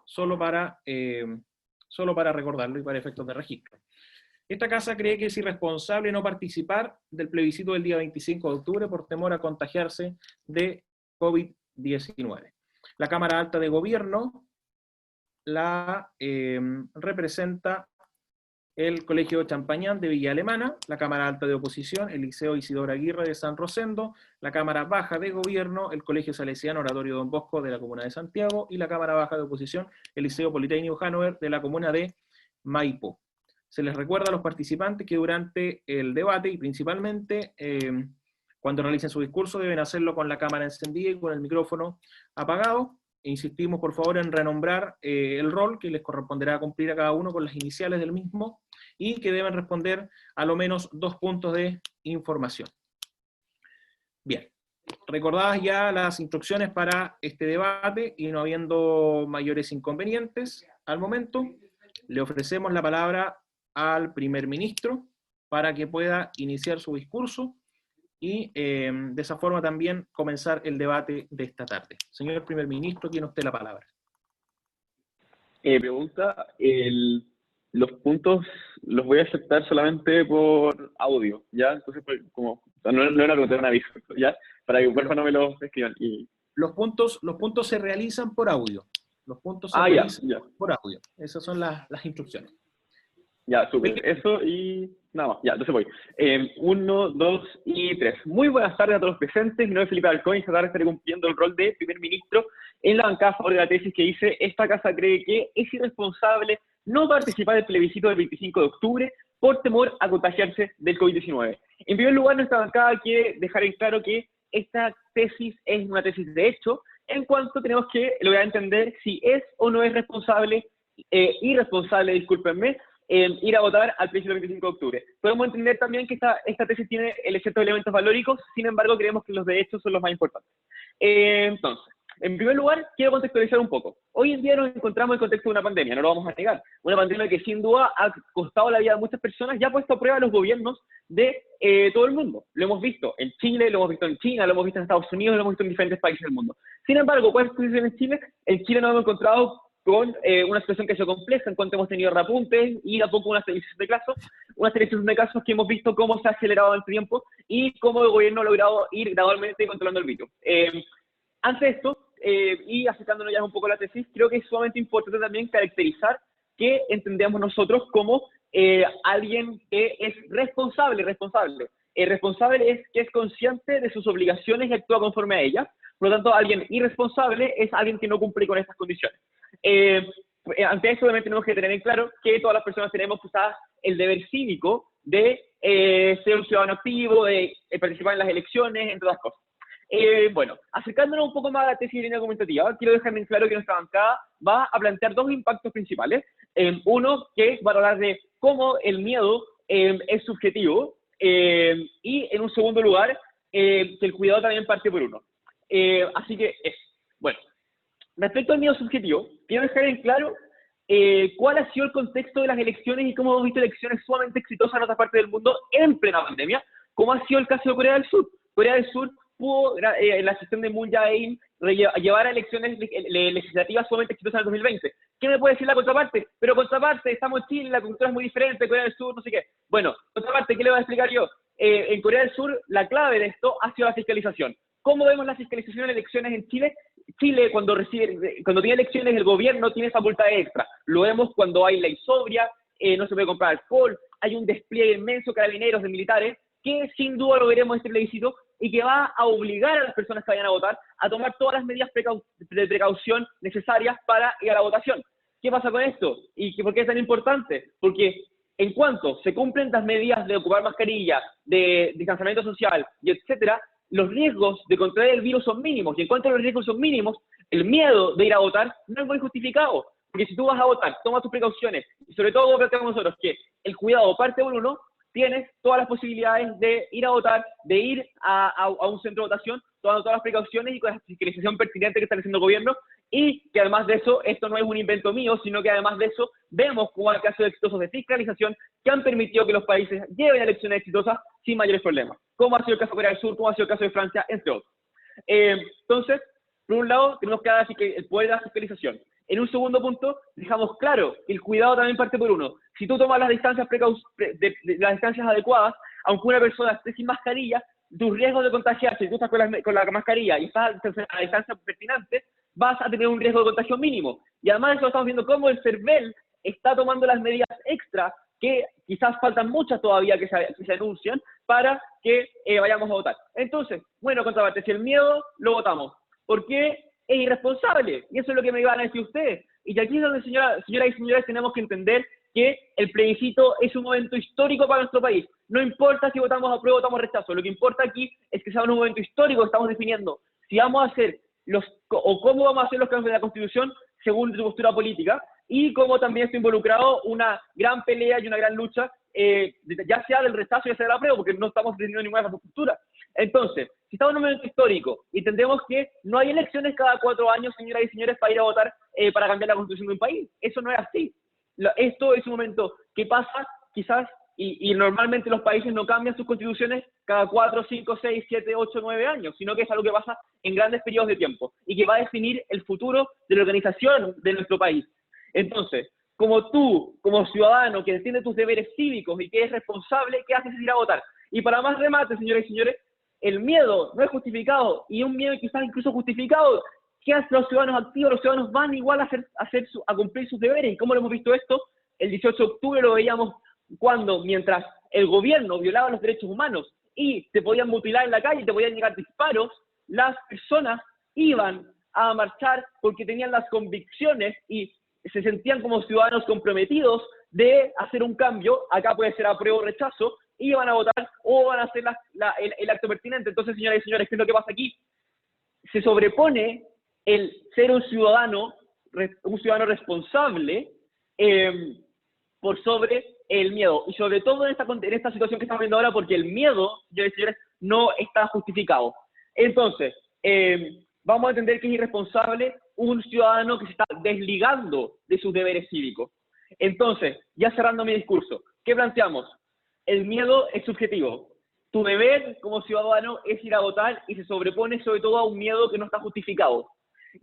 solo para recordarlo y para efectos de registro. Esta casa cree que es irresponsable no participar del plebiscito del día 25 de octubre por temor a contagiarse de COVID-19. La Cámara Alta de Gobierno la representa el Colegio Champañán de Villa Alemana, la Cámara Alta de Oposición, el Liceo Isidoro Aguirre de San Rosendo, la Cámara Baja de Gobierno, el Colegio Salesiano Oratorio Don Bosco de la Comuna de Santiago, y la Cámara Baja de Oposición, el Liceo Politécnico Hannover de la Comuna de Maipo. Se les recuerda a los participantes que durante el debate, y principalmente cuando realicen su discurso, deben hacerlo con la cámara encendida y con el micrófono apagado. Insistimos, por favor, en renombrar el rol que les corresponderá cumplir a cada uno con las iniciales del mismo, y que deben responder a lo menos 2 puntos de información. Bien, recordadas ya las instrucciones para este debate y no habiendo mayores inconvenientes al momento, le ofrecemos la palabra al primer ministro para que pueda iniciar su discurso y de esa forma también comenzar el debate de esta tarde. Señor primer ministro, tiene usted la palabra. Pregunta, los puntos los voy a aceptar solamente por audio, ¿ya? Entonces, pues, como no era una pregunta, era un aviso, ¿ya? Para que por favor no me lo escriban. Los puntos se realizan por audio. Los puntos se realizan por audio. Esas son las instrucciones. Ya, súper. Eso y nada más. Ya, entonces voy. 1, 2 y 3. Muy buenas tardes a todos los presentes. Mi nombre es Felipe Alarcón y esta tarde estaré cumpliendo el rol de primer ministro en la bancada a favor de la tesis que dice: esta casa cree que es irresponsable no participar del plebiscito del 25 de octubre por temor a contagiarse del COVID-19. En primer lugar, nuestra bancada quiere dejar en claro que esta tesis es una tesis de hecho, en cuanto tenemos que lograr entender si es o no es irresponsable, discúlpenme, ir a votar al plebiscito del 25 de octubre. Podemos entender también que esta tesis tiene el excepto de elementos valóricos, sin embargo creemos que los de hecho son los más importantes. Entonces, en primer lugar, quiero contextualizar un poco. Hoy en día nos encontramos en el contexto de una pandemia, no lo vamos a negar. Una pandemia que sin duda ha costado la vida de muchas personas y ha puesto a prueba a los gobiernos de todo el mundo. Lo hemos visto en Chile, lo hemos visto en China, lo hemos visto en Estados Unidos, lo hemos visto en diferentes países del mundo. Sin embargo, ¿cuál es la situación en Chile? En Chile nos hemos encontrado con una situación que ha sido compleja, en cuanto hemos tenido repuntes y a poco una selección de casos que hemos visto cómo se ha acelerado en el tiempo y cómo el gobierno ha logrado ir gradualmente controlando el virus. Ante esto, y acercándonos ya un poco a la tesis, creo que es sumamente importante también caracterizar qué entendemos nosotros como alguien que es responsable. Responsable es que es consciente de sus obligaciones y actúa conforme a ellas. Por lo tanto, alguien irresponsable es alguien que no cumple con estas condiciones. Ante eso, obviamente, tenemos que tener en claro que todas las personas tenemos quizás el deber cívico de ser un ciudadano activo, de participar en las elecciones, entre otras cosas. Bueno, acercándonos un poco más a la tesis de línea argumentativa, quiero dejar en claro que nuestra bancada va a plantear 2 impactos principales. Uno, que va a hablar de cómo el miedo es subjetivo, y en un segundo lugar, que el cuidado también parte por uno. Así que eso. Bueno, respecto al miedo subjetivo, quiero dejar en claro cuál ha sido el contexto de las elecciones y cómo hemos visto elecciones sumamente exitosas en otras partes del mundo en plena pandemia, como ha sido el caso de Corea del Sur. Corea del Sur pudo, la gestión de Moon Jae-in, llevar a elecciones legislativas sumamente exitosas en el 2020. ¿Qué me puede decir la contraparte? Pero contraparte, estamos en Chile, la cultura es muy diferente, Corea del Sur, no sé qué. Bueno, contraparte, ¿qué le voy a explicar yo? En Corea del Sur, la clave de esto ha sido la fiscalización. ¿Cómo vemos la fiscalización en elecciones en Chile? Chile, cuando tiene elecciones, el gobierno tiene facultades extra. Lo vemos cuando hay ley sobria, no se puede comprar alcohol, hay un despliegue inmenso de carabineros, de militares, que sin duda lo veremos en este plebiscito y que va a obligar a las personas que vayan a votar a tomar todas las medidas de precaución necesarias para ir a la votación. ¿Qué pasa con esto? ¿Y por qué es tan importante? Porque en cuanto se cumplen las medidas de ocupar mascarillas, de distanciamiento social y etcétera, los riesgos de contraer el virus son mínimos, y en cuanto los riesgos son mínimos, el miedo de ir a votar no es muy justificado, porque si tú vas a votar, tomas tus precauciones, y sobre todo planteamos nosotros que el cuidado parte por uno, tienes todas las posibilidades de ir a votar, de ir a un centro de votación, tomando todas las precauciones y con la fiscalización pertinente que está haciendo el gobierno, y que además de eso, esto no es un invento mío, sino que además de eso, vemos como hay casos exitosos de fiscalización que han permitido que los países lleven elecciones exitosas sin mayores problemas, como ha sido el caso de Corea del Sur, como ha sido el caso de Francia, entre otros. Entonces, por un lado, tenemos que dar el poder de la fiscalización, En un segundo punto, dejamos claro que el cuidado también parte por uno. Si tú tomas las distancias, las distancias adecuadas, aunque una persona esté sin mascarilla, tus riesgos de contagiarse, si tú estás con la mascarilla y estás a la distancia pertinente, vas a tener un riesgo de contagio mínimo. Y además de eso estamos viendo cómo el CERVEL está tomando las medidas extra, que quizás faltan muchas todavía que se anuncian, para que vayamos a votar. Entonces, bueno, contraparte, si el miedo, lo votamos. ¿Por qué? Es irresponsable, y eso es lo que me iban a decir ustedes. Y aquí es donde, señoras y señores, tenemos que entender que el plebiscito es un momento histórico para nuestro país. No importa si votamos apruebo o votamos rechazo, lo que importa aquí es que sea un momento histórico que estamos definiendo si vamos a hacer o cómo vamos a hacer los cambios de la Constitución según su postura política, y cómo también está involucrado una gran pelea y una gran lucha, ya sea del rechazo, ya sea del apruebo, porque no estamos definiendo ninguna postura. Entonces, si estamos en un momento histórico y entendemos que no hay elecciones cada 4 años, señoras y señores, para ir a votar para cambiar la Constitución de un país, eso no es así. Esto es un momento que pasa, quizás, y normalmente los países no cambian sus constituciones cada 4, 5, 6, 7, 8, 9 años, sino que es algo que pasa en grandes periodos de tiempo y que va a definir el futuro de la organización de nuestro país. Entonces, como tú, como ciudadano que entiende tus deberes cívicos y que es responsable, ¿qué haces? Ir a votar. Y para más remate, señores y señores, el miedo no es justificado, y un miedo quizás incluso justificado. ¿Qué hacen los ciudadanos activos? Los ciudadanos van igual a cumplir sus deberes. ¿Y cómo lo hemos visto esto? El 18 de octubre lo veíamos cuando, mientras el gobierno violaba los derechos humanos y te podían mutilar en la calle, te podían llegar disparos, las personas iban a marchar porque tenían las convicciones y se sentían como ciudadanos comprometidos de hacer un cambio. Acá puede ser apruebo o rechazo, y van a votar o van a hacer el acto pertinente. Entonces, señoras y señores, ¿qué es lo que pasa aquí? Se sobrepone el ser un ciudadano responsable por sobre el miedo, y sobre todo en esta situación que estamos viendo ahora, porque el miedo, señores y señores, no está justificado. Entonces, vamos a entender que es irresponsable un ciudadano que se está desligando de sus deberes cívicos. Entonces, ya cerrando mi discurso, ¿qué planteamos? El miedo es subjetivo. Tu deber como ciudadano es ir a votar, y se sobrepone sobre todo a un miedo que no está justificado.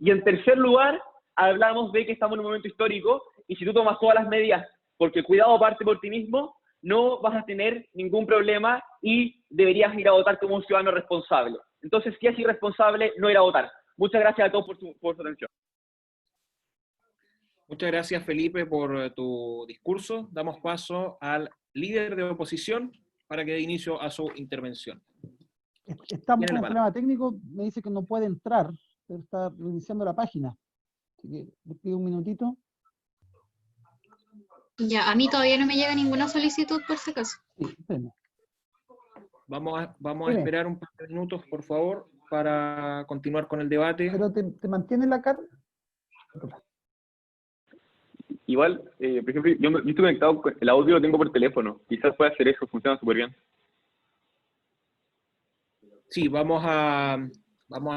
Y en tercer lugar, hablamos de que estamos en un momento histórico, y si tú tomas todas las medidas, porque el cuidado parte por ti mismo, no vas a tener ningún problema y deberías ir a votar como un ciudadano responsable. Entonces, si es irresponsable, no ir a votar. Muchas gracias a todos por su atención. Muchas gracias, Felipe, por tu discurso. Damos paso al líder de oposición para que dé inicio a su intervención. Estamos con un problema técnico, me dice que no puede entrar, pero está reiniciando la página. Así que le pido un minutito. Ya, a mí todavía no me llega ninguna solicitud, por si acaso. Sí, espérame. Vamos a esperar un par de minutos, por favor, para continuar con el debate. ¿Pero te mantiene la cara? Igual, por ejemplo, yo estoy conectado, el audio lo tengo por teléfono. Quizás pueda hacer eso, funciona súper bien. Sí, vamos a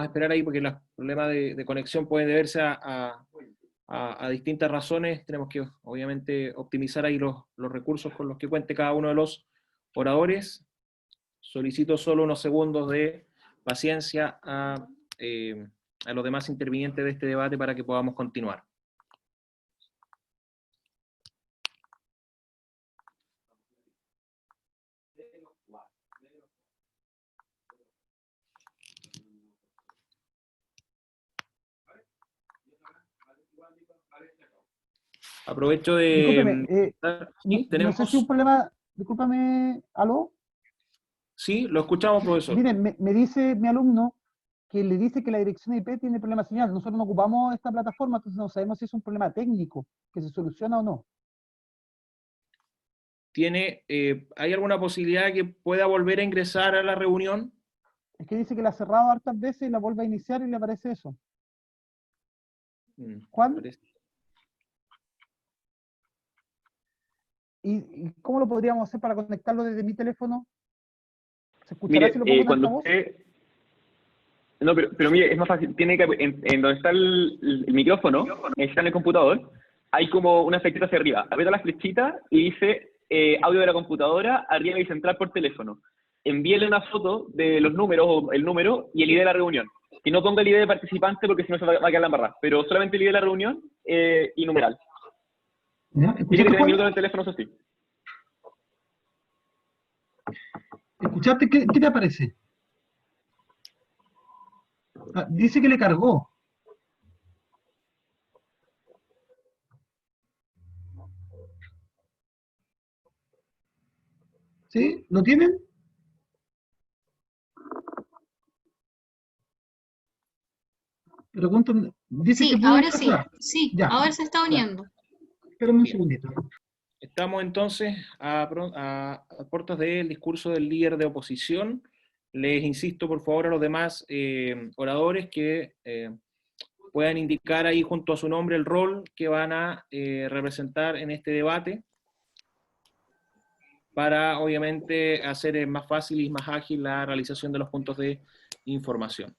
esperar ahí, porque los problemas de conexión pueden deberse a distintas razones. Tenemos que, obviamente, optimizar ahí los recursos con los que cuente cada uno de los oradores. Solicito solo unos segundos de paciencia a los demás intervinientes de este debate para que podamos continuar. Aprovecho de... Discúlpeme, tenemos... no sé si un problema... Discúlpame, ¿aló? Sí, lo escuchamos, profesor. Miren, me dice mi alumno que le dice que la dirección IP tiene problema de señal. Nosotros no ocupamos esta plataforma, entonces no sabemos si es un problema técnico que se soluciona o no. ¿Hay alguna posibilidad que pueda volver a ingresar a la reunión? Es que dice que la ha cerrado hartas veces y la vuelve a iniciar y le aparece eso. ¿Cuál? ¿Y cómo lo podríamos hacer para conectarlo desde mi teléfono? ¿Se escuchará si lo pongo en altavoz? No, pero mire, es más fácil. Tiene que, en donde está el micrófono, está en el computador, hay como una flechita hacia arriba. Aprieta la flechita y dice audio de la computadora, arriba dice entrar por teléfono. envíele una foto de los números, o el número, y el ID de la reunión. Que no ponga el ID de participante porque si no se va a quedar la embarrada, pero solamente el ID de la reunión y numeral. ¿Ya? Dice que ¿Escuchaste, tiene Juan? minutos en el teléfono, eso sí. ¿Escuchaste? ¿Qué te aparece? Ah, dice que le cargó. ¿Sí? ¿Lo tienen? Pregunto, dice que Sí, pudo ahora sí. entrar. Sí, Ya, ahora se está ya. uniendo. Espérame un Bien. segundito. Estamos entonces a puertas del discurso del líder de oposición. Les insisto, por favor, a los demás oradores que puedan indicar ahí junto a su nombre el rol que van a representar en este debate, para obviamente hacer más fácil y más ágil la realización de los puntos de información.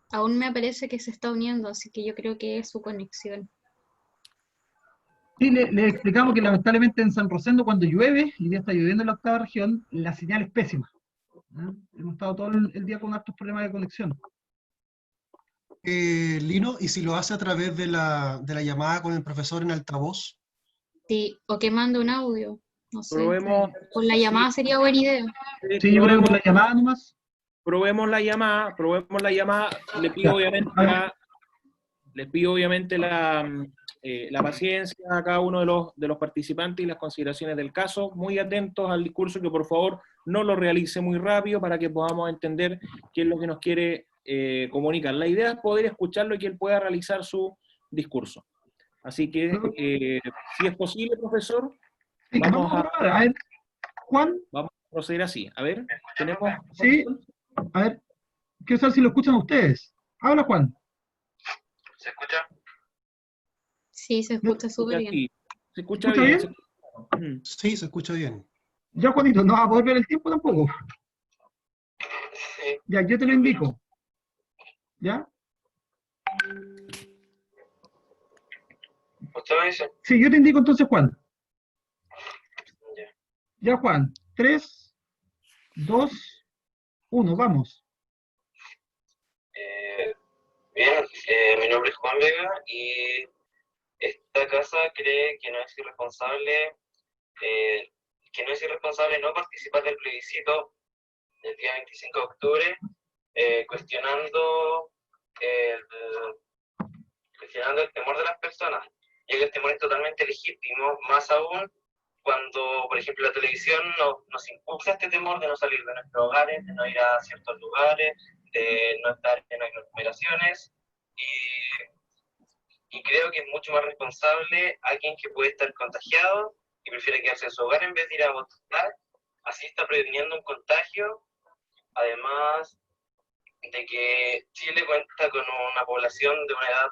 Aún me parece que se está uniendo, así que yo creo que es su conexión. Sí, le explicamos que lamentablemente en San Rosendo cuando llueve, y ya está lloviendo en la octava región, la señal es pésima. ¿Ah? Hemos estado todo el día con hartos problemas de conexión. Lino, ¿y si lo hace a través de la llamada con el profesor en altavoz? Sí, o que mande un audio, no sé. Probemos, Con la llamada sería buena idea. Sí, yo creo que por la llamada nomás. probemos la llamada, le pido obviamente A ver. la paciencia a cada uno de los participantes y las consideraciones del caso, muy atentos al discurso, que por favor no lo realice muy rápido para que podamos entender qué es lo que nos quiere comunicar. La idea es poder escucharlo y que él pueda realizar su discurso. Así que, si es posible, profesor, Sí, vamos vamos a probar. A ver, Juan, a proceder así. A ver, tenemos... sí, a ver, quiero saber si lo escuchan ustedes. Habla, Juan. ¿Se escucha? Sí, se escucha súper bien. Sí, se escucha ¿Escucha bien. bien? Sí, se escucha bien. Ya, Juanito, no va a poder ver el tiempo tampoco. Sí. Ya, yo te lo indico. ¿Ya? ¿Usted me dice? Sí, yo te indico entonces, Juan. Ya. Ya, Juan. 3, 2, 1, vamos. Bien, mi nombre es Juan Vega y esta casa cree que no es irresponsable no participar del plebiscito del día 25 de octubre, cuestionando el temor de las personas, ya que el temor es totalmente legítimo, más aún cuando, por ejemplo, la televisión nos impulsa este temor de no salir de nuestros hogares, de no ir a ciertos lugares, de no estar en aglomeraciones, y creo que es mucho más responsable alguien que puede estar contagiado y prefiere quedarse en su hogar en vez de ir a votar. Así está previniendo un contagio, además de que Chile cuenta con una población de una edad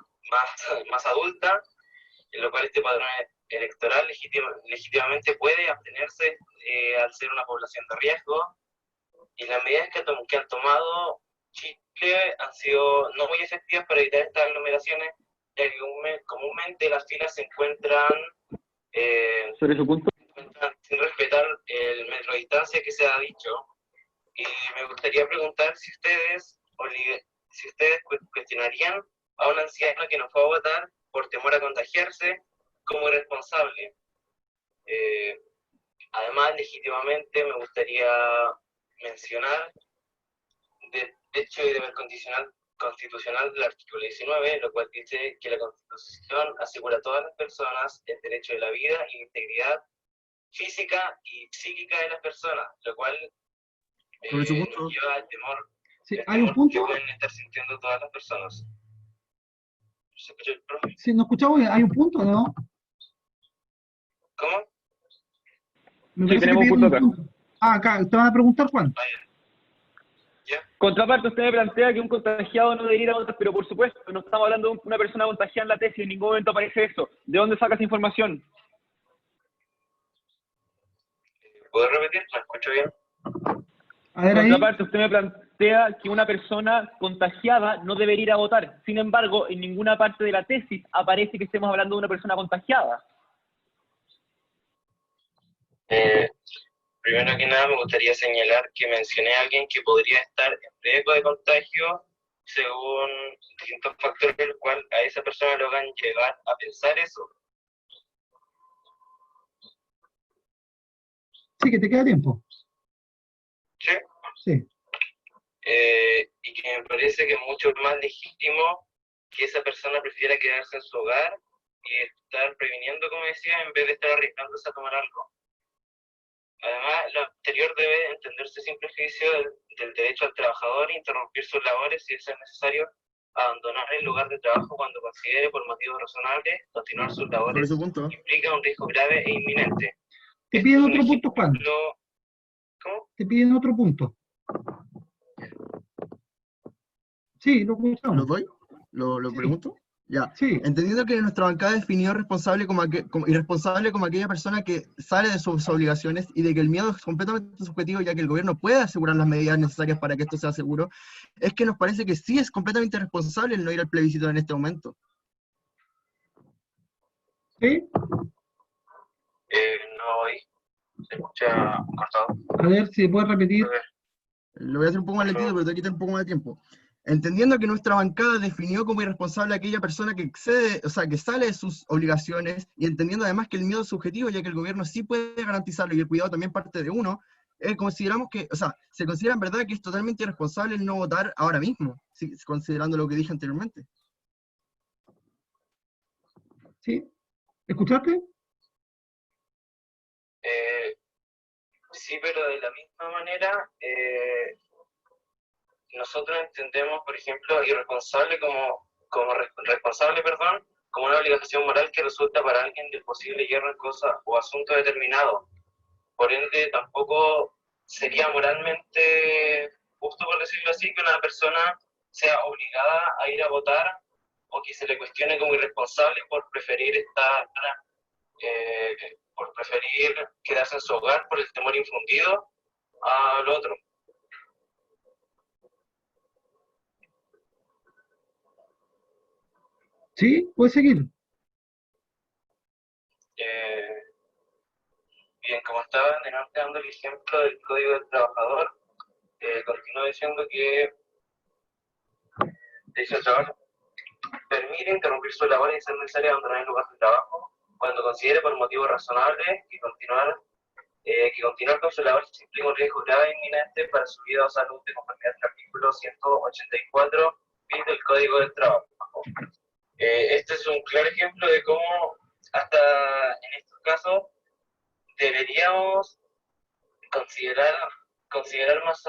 más adulta, en lo cual este padrón electoral legítimamente puede abstenerse al ser una población de riesgo, y las medidas que han tomado Chile han sido no muy efectivas para evitar estas aglomeraciones, ya que comúnmente las filas se encuentran Sobre su punto. sin respetar el metro de distancia que se ha dicho. Y me gustaría preguntar si ustedes cuestionarían a un anciano que no fue a votar por temor a contagiarse como irresponsable. Además, legítimamente me gustaría mencionar derecho y deber constitucional del artículo 19, lo cual dice que la Constitución asegura a todas las personas el derecho de la vida y la integridad física y psíquica de las personas, lo cual nos lleva al temor, Sí, el hay un temor punto. que pueden estar sintiendo todas las personas. ¿Se escucha el profe? Sí, nos escuchamos bien. Hay un punto, ¿no? ¿Cómo? Me Sí, parece tenemos que un pidieron punto acá. Ah, acá. Te van a preguntar, Juan. Contraparte, usted me plantea que un contagiado no debería ir a votar, pero por supuesto, no estamos hablando de una persona contagiada en la tesis, en ningún momento aparece eso. ¿De dónde saca esa información? ¿Puedo repetir? ¿Me escucho bien? A ver ahí. Contraparte, plantea que una persona contagiada no debería ir a votar. Sin embargo, en ninguna parte de la tesis aparece que estemos hablando de una persona contagiada. Primero que nada, me gustaría señalar que mencioné a alguien que podría estar en riesgo de contagio según distintos factores, el cual a esa persona le hagan llegar a pensar eso. Sí, que te queda tiempo. ¿Sí? Sí. Y que me parece que es mucho más legítimo que esa persona prefiera quedarse en su hogar y estar previniendo, como decía, en vez de estar arriesgándose a tomar algo. Además, lo anterior debe entenderse sin prejuicio del derecho al trabajador a interrumpir sus labores si es necesario abandonar el lugar de trabajo cuando considere por motivos razonables continuar sus labores implica un riesgo grave e inminente. Te Este piden es un otro punto, Juan. ejemplo- ¿Cómo? Te piden otro punto. Sí, lo ¿Lo escuchamos. doy? ¿Lo Sí. pregunto? Ya. Sí. Entendiendo que nuestra bancada definió responsable irresponsable como aquella persona que sale de sus obligaciones y de que el miedo es completamente subjetivo, ya que el gobierno puede asegurar las medidas necesarias para que esto sea seguro, es que nos parece que sí es completamente irresponsable el no ir al plebiscito en este momento. ¿Sí? No oí. Se escucha cortado. A ver si puedes repetir. Lo voy a hacer un poco más lentito, pero te voy a quitar un poco más de tiempo. Entendiendo que nuestra bancada definió como irresponsable a aquella persona que excede, o sea, que sale de sus obligaciones, y entendiendo además que el miedo es subjetivo, ya que el gobierno sí puede garantizarlo y el cuidado también parte de uno, consideramos que, o sea, se considera en verdad que es totalmente irresponsable el no votar ahora mismo, considerando lo que dije anteriormente. ¿Sí? ¿Escuchaste? Sí, pero de la misma manera, nosotros entendemos, por ejemplo, irresponsable responsable, como una obligación moral que resulta para alguien del posible hierro en cosa o asunto determinado. Por ende, tampoco sería moralmente justo, por decirlo así, que una persona sea obligada a ir a votar o que se le cuestione como irresponsable por preferir quedarse en su hogar por el temor infundido al otro. Sí, puedes seguir. Bien, como estaba dando el ejemplo del Código del Trabajador, continúo diciendo que dice el trabajo permite interrumpir su labor y ser necesario abandonar el lugar de trabajo cuando considere por motivos razonables que continuar con su labor implica un riesgo grave e inminente para su vida o salud de conformidad al artículo 184 bis del Código del Trabajo. Este es un claro ejemplo de cómo hasta en estos casos deberíamos considerar más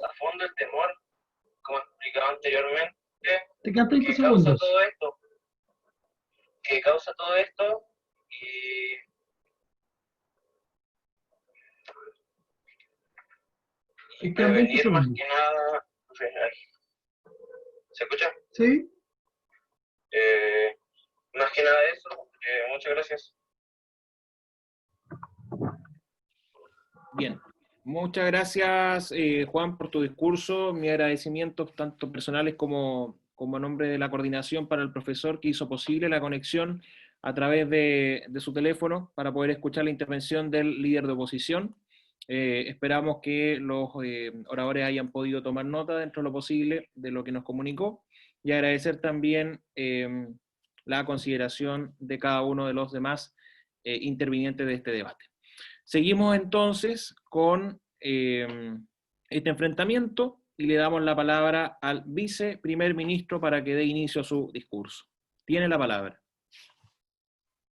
a fondo el temor, como explicaba anteriormente, Te quedan 30 que segundos. causa todo esto y Te quedan 20 prevenir más segundos. que nada. ¿Se escucha? ¿Sí? Más que nada eso. Muchas gracias. Bien, muchas gracias Juan por tu discurso. Mi agradecimiento tanto personales como a nombre de la coordinación para el profesor que hizo posible la conexión a través de su teléfono para poder escuchar la intervención del líder de oposición. Esperamos que los oradores hayan podido tomar nota dentro de lo posible de lo que nos comunicó y agradecer también la consideración de cada uno de los demás intervinientes de este debate. Seguimos entonces con este enfrentamiento y le damos la palabra al viceprimer ministro para que dé inicio a su discurso. Tiene la palabra.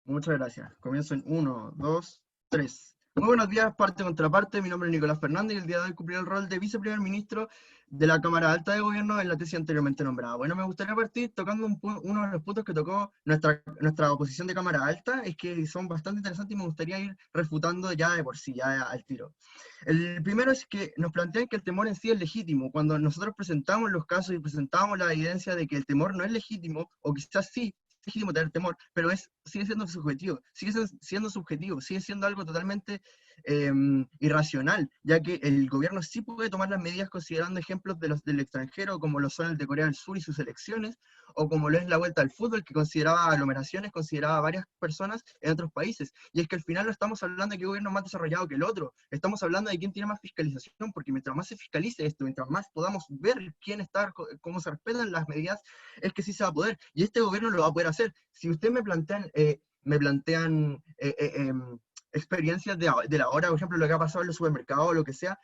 Muchas gracias. Comienzo en 1, 2, 3. Muy buenos días, parte contra parte. Mi nombre es Nicolás Fernández y el día de hoy cumpliré el rol de viceprimer ministro de la Cámara Alta de Gobierno en la tesis anteriormente nombrada. Bueno, me gustaría partir tocando uno de los puntos que tocó nuestra oposición de Cámara Alta, es que son bastante interesantes y me gustaría ir refutando ya de por sí, ya al tiro. El primero es que nos plantean que el temor en sí es legítimo. Cuando nosotros presentamos los casos y presentamos la evidencia de que el temor no es legítimo, o quizás sí, legítimo tener temor, pero sigue siendo subjetivo, sigue siendo algo totalmente irracional, ya que el gobierno sí puede tomar las medidas considerando ejemplos de los del extranjero, como lo son el de Corea del Sur y sus elecciones, o como lo es la vuelta al fútbol, que consideraba aglomeraciones, consideraba varias personas en otros países. Y es que al final no estamos hablando de qué gobierno es más desarrollado que el otro, estamos hablando de quién tiene más fiscalización, porque mientras más se fiscalice esto, mientras más podamos ver quién está, cómo se respetan las medidas, es que sí se va a poder. Y este gobierno lo va a poder hacer. Si ustedes me plantean experiencias de la hora, por ejemplo, lo que ha pasado en los supermercados o lo que sea,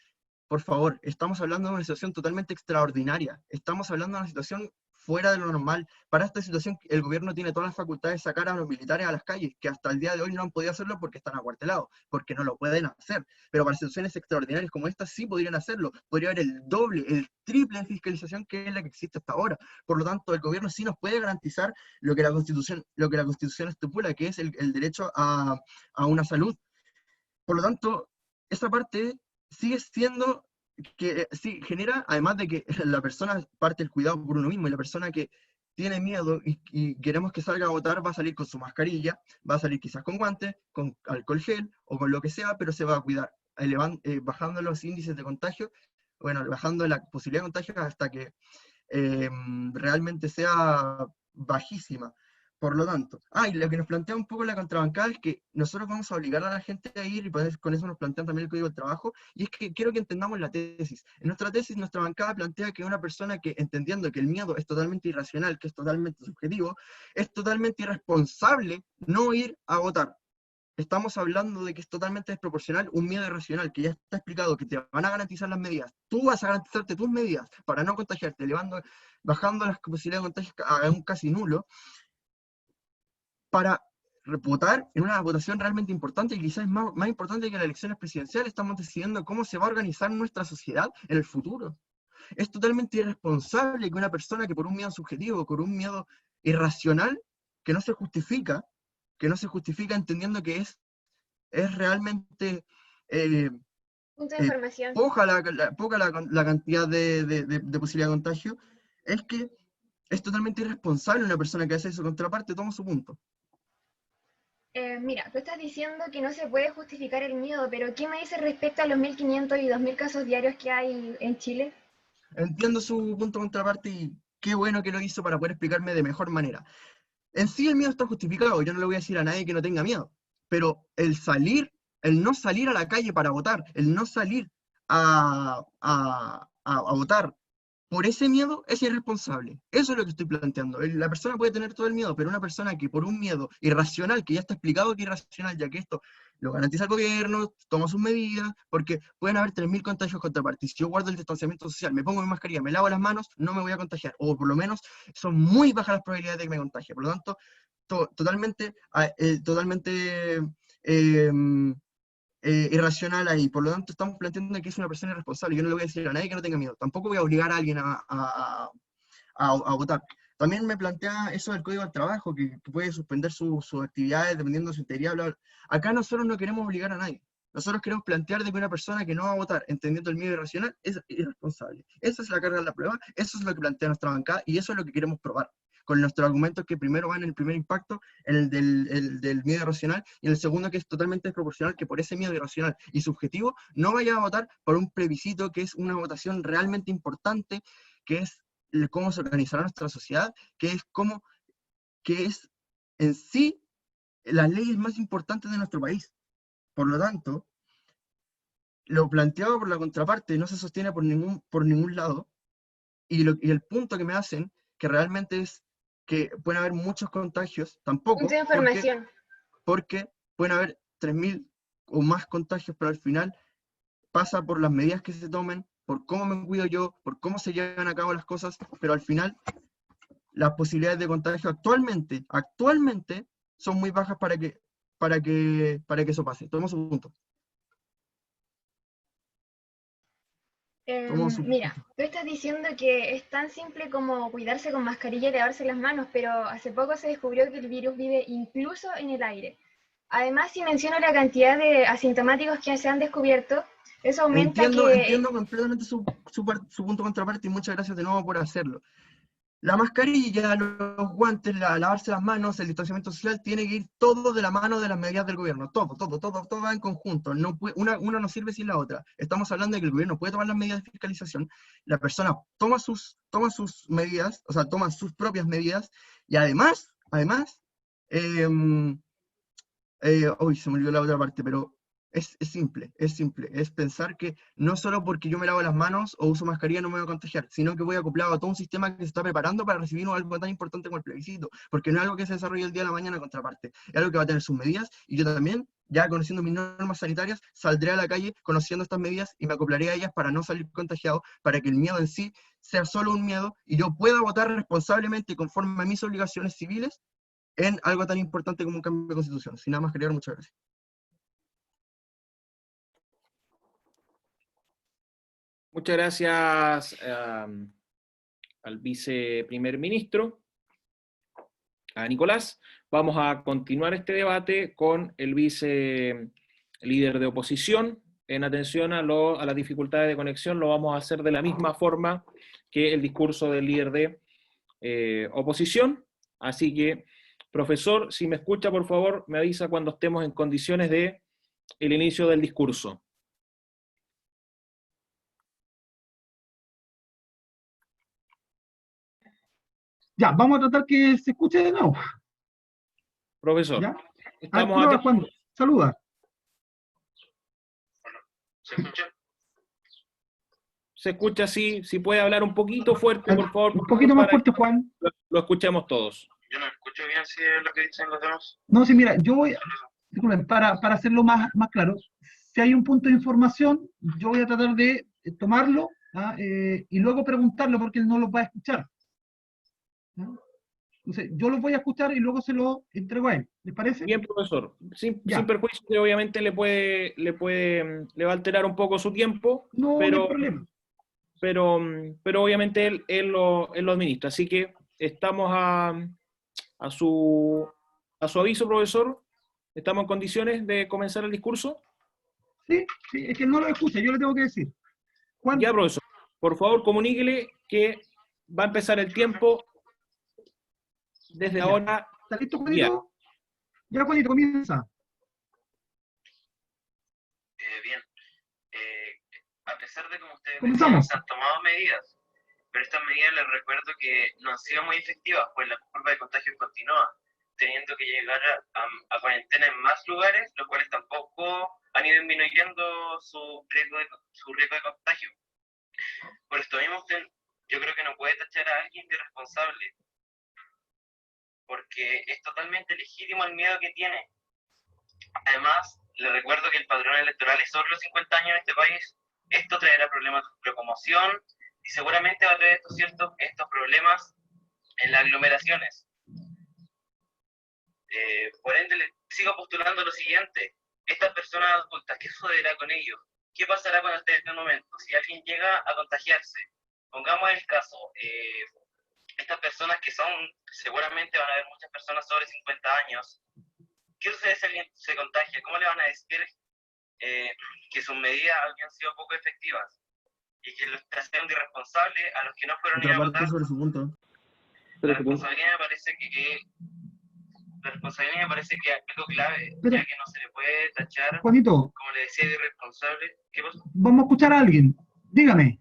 por favor, estamos hablando de una situación totalmente extraordinaria. Estamos hablando de una situación fuera de lo normal. Para esta situación, el gobierno tiene todas las facultades de sacar a los militares a las calles, que hasta el día de hoy no han podido hacerlo porque están acuartelados, porque no lo pueden hacer. Pero para situaciones extraordinarias como esta sí podrían hacerlo. Podría haber el doble, el triple de fiscalización que es la que existe hasta ahora. Por lo tanto, el gobierno sí nos puede garantizar lo que la Constitución estipula, que es el derecho a una salud. Por lo tanto, esa parte sigue siendo que sí genera, además de que la persona parte del cuidado por uno mismo, y la persona que tiene miedo y queremos que salga a votar va a salir con su mascarilla, va a salir quizás con guantes, con alcohol gel o con lo que sea, pero se va a cuidar, bajando los índices de contagio, bueno, bajando la posibilidad de contagio hasta que realmente sea bajísima. Por lo tanto, y lo que nos plantea un poco la contrabancada es que nosotros vamos a obligar a la gente a ir, y con eso nos plantean también el Código del Trabajo, y es que quiero que entendamos la tesis. En nuestra tesis, nuestra bancada plantea que una persona que, entendiendo que el miedo es totalmente irracional, que es totalmente subjetivo, es totalmente irresponsable no ir a votar. Estamos hablando de que es totalmente desproporcional un miedo irracional, que ya está explicado, que te van a garantizar las medidas. Tú vas a garantizarte tus medidas para no contagiarte, bajando las posibilidades de contagio a un casi nulo, para votar en una votación realmente importante, y quizás más importante que las elecciones presidenciales. Estamos decidiendo cómo se va a organizar nuestra sociedad en el futuro. Es totalmente irresponsable que una persona que por un miedo subjetivo, por un miedo irracional, que no se justifica entendiendo que es realmente Punto de información. poca la cantidad de posibilidad de contagio, es que es totalmente irresponsable una persona que hace eso. Contraparte, toma su punto. Mira, tú estás diciendo que no se puede justificar el miedo, pero ¿qué me dices respecto a los 1.500 y 2.000 casos diarios que hay en Chile? Entiendo su punto contraparte y qué bueno que lo hizo para poder explicarme de mejor manera. En sí el miedo está justificado, yo no le voy a decir a nadie que no tenga miedo, pero el no salir a la calle para votar, el no salir a votar por ese miedo es irresponsable. Eso es lo que estoy planteando. La persona puede tener todo el miedo, pero una persona que por un miedo irracional, que ya está explicado que es irracional, ya que esto lo garantiza el gobierno, toma sus medidas, porque pueden haber 3.000 contagios contraparte. Si yo guardo el distanciamiento social, me pongo mi mascarilla, me lavo las manos, no me voy a contagiar, o por lo menos son muy bajas las probabilidades de que me contagie. Por lo tanto, totalmente irracional ahí. Por lo tanto, estamos planteando que es una persona irresponsable. Yo no le voy a decir a nadie que no tenga miedo. Tampoco voy a obligar a alguien a votar. También me plantea eso del Código del Trabajo, que puede suspender sus actividades dependiendo de su integridad. Bla, bla. Acá nosotros no queremos obligar a nadie. Nosotros queremos plantear de que una persona que no va a votar, entendiendo el miedo irracional, es irresponsable. Esa es la carga de la prueba, eso es lo que plantea nuestra bancada, y eso es lo que queremos probar con nuestros argumentos, que primero van en el primer impacto, en el del miedo irracional, y en el segundo, que es totalmente desproporcional, que por ese miedo irracional y subjetivo no vaya a votar por un plebiscito, que es una votación realmente importante, que es cómo se organizará nuestra sociedad, que es en sí las leyes más importantes de nuestro país. Por lo tanto, lo planteado por la contraparte no se sostiene por ningún lado, y el punto que me hacen, que realmente es que pueden haber muchos contagios, tampoco, Punto de información. porque pueden haber 3.000 o más contagios, pero al final pasa por las medidas que se tomen, por cómo me cuido yo, por cómo se llevan a cabo las cosas, pero al final las posibilidades de contagio actualmente son muy bajas para que eso pase. Tomamos un punto. Mira, tú estás diciendo que es tan simple como cuidarse con mascarilla y lavarse las manos, pero hace poco se descubrió que el virus vive incluso en el aire. Además, si menciono la cantidad de asintomáticos que se han descubierto, eso aumenta Entiendo completamente su punto contraparte, y muchas gracias de nuevo por hacerlo. La mascarilla, los guantes, lavarse las manos, el distanciamiento social, tiene que ir todo de la mano de las medidas del gobierno. Todo va en conjunto. No una no sirve sin la otra. Estamos hablando de que el gobierno puede tomar las medidas de fiscalización, la persona toma sus medidas, o sea, toma sus propias medidas, y además, uy, se me olvidó la otra parte, pero es simple, es pensar que no solo porque yo me lavo las manos o uso mascarilla no me voy a contagiar, sino que voy acoplado a todo un sistema que se está preparando para recibir algo tan importante como el plebiscito, porque no es algo que se desarrolle el día de la mañana contraparte, es algo que va a tener sus medidas, y yo también, ya conociendo mis normas sanitarias, saldré a la calle conociendo estas medidas y me acoplaré a ellas para no salir contagiado, para que el miedo en sí sea solo un miedo, y yo pueda votar responsablemente conforme a mis obligaciones civiles en algo tan importante como un cambio de constitución. Sin nada más que agregar, muchas gracias. Muchas gracias al viceprimer ministro, a Nicolás. Vamos a continuar este debate con el vice líder de oposición. En atención a las dificultades de conexión, lo vamos a hacer de la misma forma que el discurso del líder de oposición. Así que, profesor, si me escucha, por favor, me avisa cuando estemos en condiciones de el inicio del discurso. Ya, vamos a tratar que se escuche de nuevo. Profesor, ¿Ya? estamos Prueba, aquí. Juan, saluda. ¿Se escucha? Se escucha así, si puede hablar un poquito fuerte, por favor. Un poquito más para fuerte, que Juan. lo escuchemos todos. Yo no escucho bien si es lo que dicen los demás. No, sí, mira, yo voy, disculpen, para hacerlo más claro, si hay un punto de información, yo voy a tratar de tomarlo y luego preguntarlo porque él no lo va a escuchar. ¿Ya? Entonces, yo lo voy a escuchar y luego se lo entrego a él. ¿Les parece? Bien, profesor. Sin Ya. perjuicio que obviamente le va a alterar un poco su tiempo, No, no hay pero, problema. pero obviamente él lo administra. Así que estamos a su aviso, profesor. ¿Estamos en condiciones de comenzar el discurso? Sí, es que él no lo escucha, yo le tengo que decir. Juan, Ya, profesor. Por favor, comuníquele que va a empezar el tiempo desde Ya. ahora. ¿está listo, Juanito? Ya, Juanito, comienza. Bien. A pesar de, como ustedes Comenzamos. decían, se han tomado medidas, pero estas medidas les recuerdo que no han sido muy efectivas, pues la curva de contagio continúa, teniendo que llegar a cuarentena en más lugares, los cuales tampoco han ido disminuyendo su riesgo de contagio. Por esto mismo, usted, yo creo que no puede tachar a alguien de responsable, porque es totalmente legítimo el miedo que tiene. Además, le recuerdo que el padrón electoral es sobre los 50 años en este país. Esto traerá problemas de locomoción y seguramente va a traer estos problemas en las aglomeraciones. Por ende, le sigo postulando lo siguiente. Estas personas adultas, ¿qué sucederá con ellos? ¿Qué pasará con este momento? Si alguien llega a contagiarse, pongamos el caso, estas personas seguramente van a haber muchas personas sobre 50 años. ¿Qué sucede si alguien se contagia? ¿Cómo le van a decir que sus medidas habían sido poco efectivas? Y que lo está haciendo irresponsable a los que no fueron a ir a votar. Sobre su punto. La responsabilidad me parece que es algo clave, ya que no se le puede tachar, Juanito, como le decía, de irresponsable. ¿Qué pasó? vamos a escuchar a alguien. Dígame.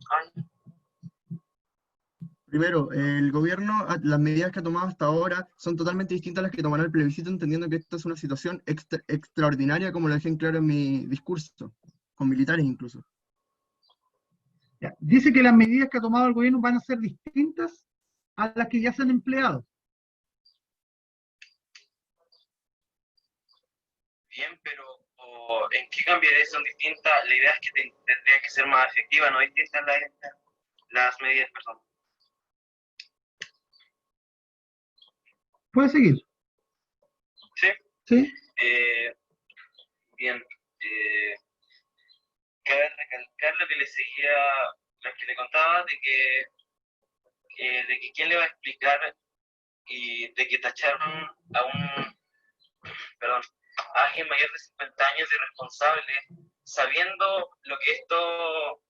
Primero, el gobierno, las medidas que ha tomado hasta ahora son totalmente distintas a las que tomará el plebiscito, entendiendo que esta es una situación extraordinaria, como lo dejé en claro en mi discurso, con militares incluso. Ya, dice que las medidas que ha tomado el gobierno van a ser distintas a las que ya se han empleado. Bien, pero ¿en qué cambiaría? Son distintas. La idea es que tendría que ser más efectiva, no distintas las medidas, perdón. ¿Puede seguir? ¿Sí? Sí. Bien. Cabe recalcar lo que le contaba de que quién le va a explicar y de que tacharon a alguien mayor de 50 años de irresponsable, sabiendo lo que esto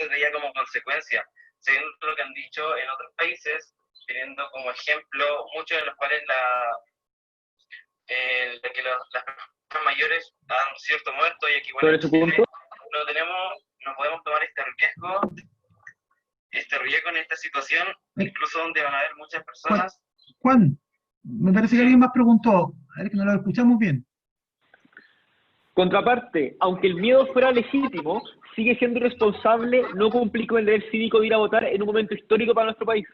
traía como consecuencia, siguiendo lo que han dicho en otros países, teniendo como ejemplo muchos de los cuales de que las personas mayores han cierto muerto, y aquí Sobre su punto. no podemos tomar este riesgo en esta situación, incluso donde van a haber muchas personas. Juan, me parece que alguien más preguntó, a ver que no lo escuchamos bien. Contraparte, aunque el miedo fuera legítimo, sigue siendo irresponsable no cumplir con el deber cívico de ir a votar en un momento histórico para nuestro país.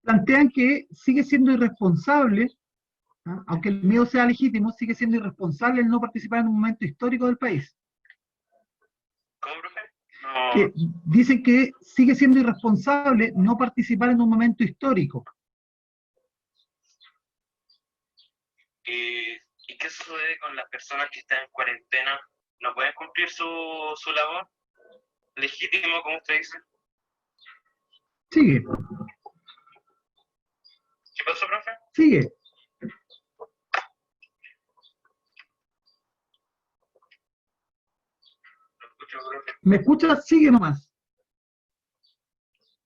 Plantean que sigue siendo irresponsable, ¿ah? Aunque el miedo sea legítimo, sigue siendo irresponsable el no participar en un momento histórico del país. ¿Cómo, profe? No. Que dicen que sigue siendo irresponsable no participar en un momento histórico. ¿Y qué sucede con las personas que están en cuarentena? ¿No pueden cumplir su labor? ¿Legítimo, como usted dice? Sigue, ¿Qué pasó, profe? sigue. Lo escucho, profe. ¿Me escuchas? Sigue nomás.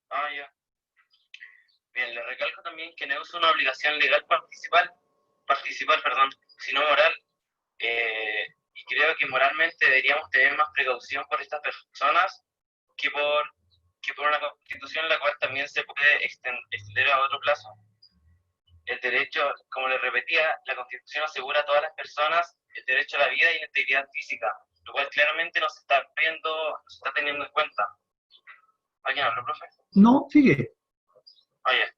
Ah, ya. Bien, le recalco también que no es una obligación legal participar, sino moral. Y creo que moralmente deberíamos tener más precaución por estas personas que por una constitución la cual también se puede extender a otro plazo. El derecho, como le repetía, la constitución asegura a todas las personas el derecho a la vida y la integridad física, lo cual claramente no se está teniendo en cuenta. ¿Alguien habla, profe? No, sigue. Ah, ya.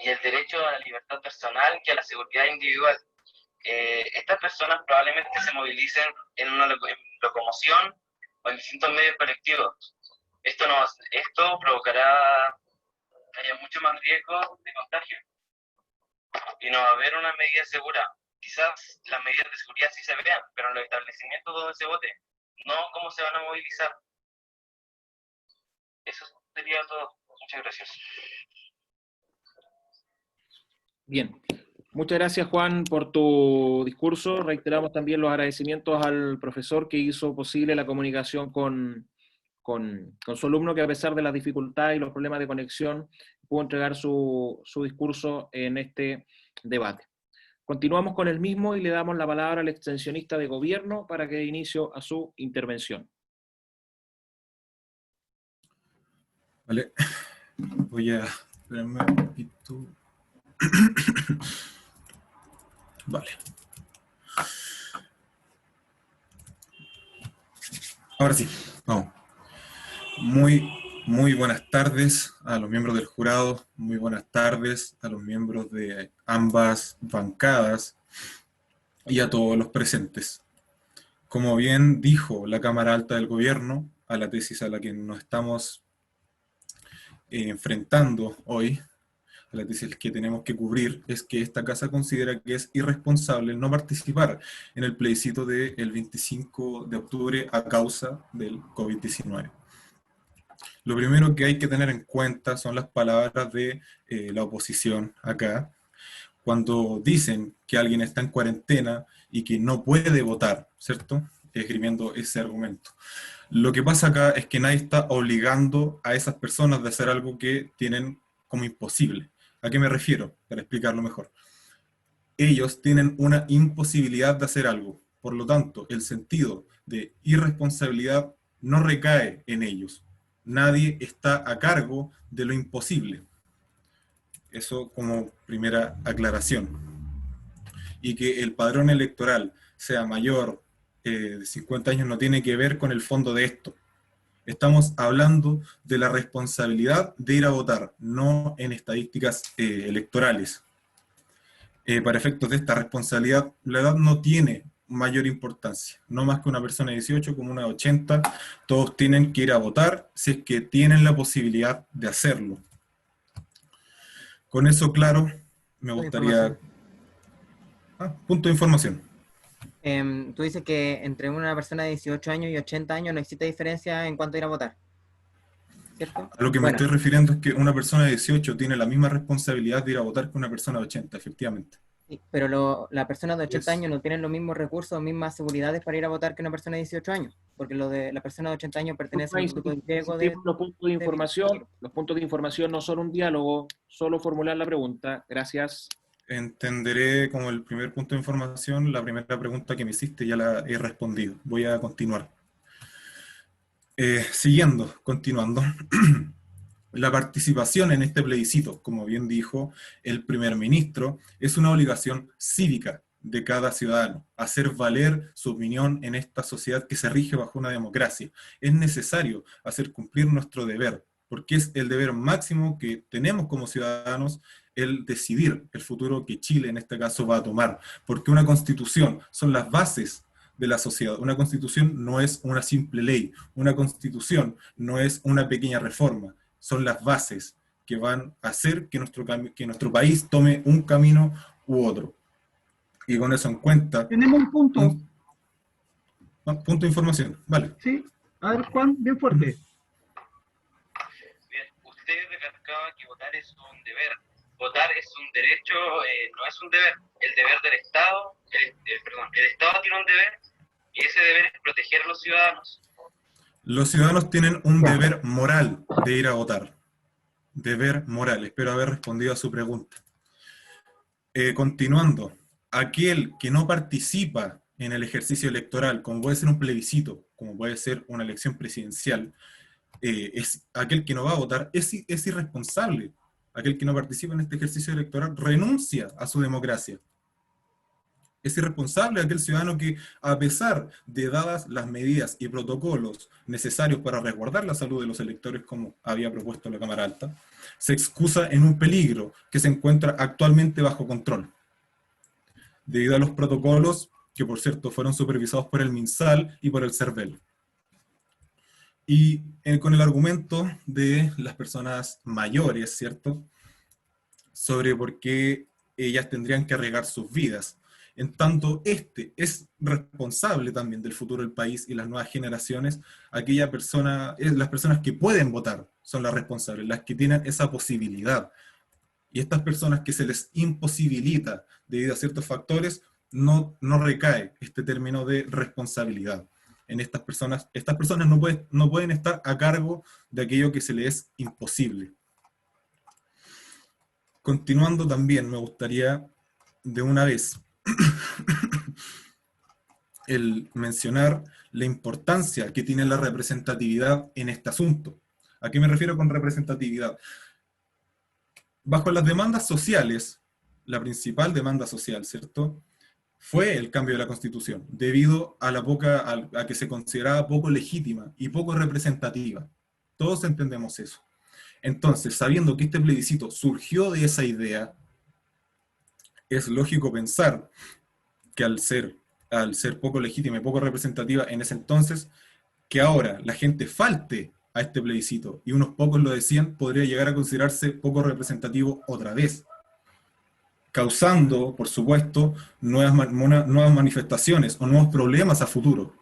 Y el derecho a la libertad personal y a la seguridad individual. Estas personas probablemente se movilicen en una locomoción o en distintos medios colectivos. Esto provocará que haya mucho más riesgo de contagio y no va a haber una medida segura. Quizás las medidas de seguridad sí se vean, pero en los establecimientos donde se vote, no cómo se van a movilizar. Eso sería todo. Muchas gracias. Bien. Muchas gracias, Juan, por tu discurso. Reiteramos también los agradecimientos al profesor que hizo posible la comunicación con su alumno, que a pesar de las dificultades y los problemas de conexión, pudo entregar su discurso en este debate. Continuamos con el mismo y le damos la palabra al extensionista de gobierno para que dé inicio a su intervención. Vale, voy a esperarme un poquito. Vale. Ahora sí, vamos. Muy buenas tardes a los miembros del jurado, muy buenas tardes a los miembros de ambas bancadas y a todos los presentes. Como bien dijo la Cámara Alta del Gobierno, a la tesis a la que nos estamos enfrentando hoy, la tesis que tenemos que cubrir, es que esta casa considera que es irresponsable no participar en el plebiscito del 25 de octubre a causa del COVID-19. Lo primero que hay que tener en cuenta son las palabras de la oposición acá, cuando dicen que alguien está en cuarentena y que no puede votar, ¿cierto? Esgrimiendo ese argumento. Lo que pasa acá es que nadie está obligando a esas personas de hacer algo que tienen como imposible. ¿A qué me refiero? Para explicarlo mejor. Ellos tienen una imposibilidad de hacer algo. Por lo tanto, el sentido de irresponsabilidad no recae en ellos. Nadie está a cargo de lo imposible. Eso como primera aclaración. Y que el padrón electoral sea mayor de 50 años no tiene que ver con el fondo de esto. Estamos hablando de la responsabilidad de ir a votar, no en estadísticas electorales. Para efectos de esta responsabilidad, la edad no tiene mayor importancia. No más que una persona de 18 como una de 80, todos tienen que ir a votar si es que tienen la posibilidad de hacerlo. Con eso claro, me gustaría... punto de información. Tú dices que entre una persona de 18 años y 80 años no existe diferencia en cuanto a ir a votar, ¿cierto? A lo que me estoy refiriendo es que una persona de 18 tiene la misma responsabilidad de ir a votar que una persona de 80, efectivamente. Sí, pero las personas de 80 años no tienen los mismos recursos, las mismas seguridades para ir a votar que una persona de 18 años. porque lo de la persona de 80 años pertenece al grupo de riesgo de... Insistimos, los puntos de información no son un diálogo, solo formular la pregunta. Gracias. Entenderé como el primer punto de información, la primera pregunta que me hiciste ya la he respondido. Voy a continuar. Continuando. La participación en este plebiscito, como bien dijo el primer ministro, es una obligación cívica de cada ciudadano, hacer valer su opinión en esta sociedad que se rige bajo una democracia. Es necesario hacer cumplir nuestro deber, porque es el deber máximo que tenemos como ciudadanos el decidir el futuro que Chile en este caso va a tomar, porque una constitución son las bases de la sociedad. Una constitución no es una simple ley, una constitución no es una pequeña reforma, son las bases que van a hacer que nuestro país tome un camino u otro. Y con eso en cuenta... Tenemos un punto. Punto de información, vale. Sí, a ver, Juan, bien fuerte. Bien, usted recalcaba que votar es un deber. Votar es un derecho, no es un deber. El deber del Estado, el Estado tiene un deber, y ese deber es proteger a los ciudadanos. Los ciudadanos tienen un deber moral de ir a votar. Deber moral. Espero haber respondido a su pregunta. Continuando. Aquel que no participa en el ejercicio electoral, como puede ser un plebiscito, como puede ser una elección presidencial, es aquel que no va a votar, es irresponsable. Aquel que no participa en este ejercicio electoral renuncia a su democracia. Es irresponsable aquel ciudadano que, a pesar de dadas las medidas y protocolos necesarios para resguardar la salud de los electores, como había propuesto la Cámara Alta, se excusa en un peligro que se encuentra actualmente bajo control, debido a los protocolos que, por cierto, fueron supervisados por el MinSal y por el CERVEL. Y con el argumento de las personas mayores, ¿cierto?, sobre por qué ellas tendrían que arriesgar sus vidas. En tanto, es responsable también del futuro del país y las nuevas generaciones. Las personas que pueden votar son las responsables, las que tienen esa posibilidad. Y estas personas que se les imposibilita debido a ciertos factores, no recae este término de responsabilidad en estas personas. Estas personas no pueden estar a cargo de aquello que se les es imposible. Continuando también, me gustaría de una vez el mencionar la importancia que tiene la representatividad en este asunto. ¿A qué me refiero con representatividad? Bajo las demandas sociales, la principal demanda social, ¿cierto?, fue el cambio de la Constitución, debido a que se consideraba poco legítima y poco representativa. Todos entendemos eso. Entonces, sabiendo que este plebiscito surgió de esa idea, es lógico pensar que al ser poco legítima y poco representativa en ese entonces, que ahora la gente falte a este plebiscito, y unos pocos lo decían, podría llegar a considerarse poco representativo otra vez, causando, por supuesto, nuevas manifestaciones o nuevos problemas a futuro.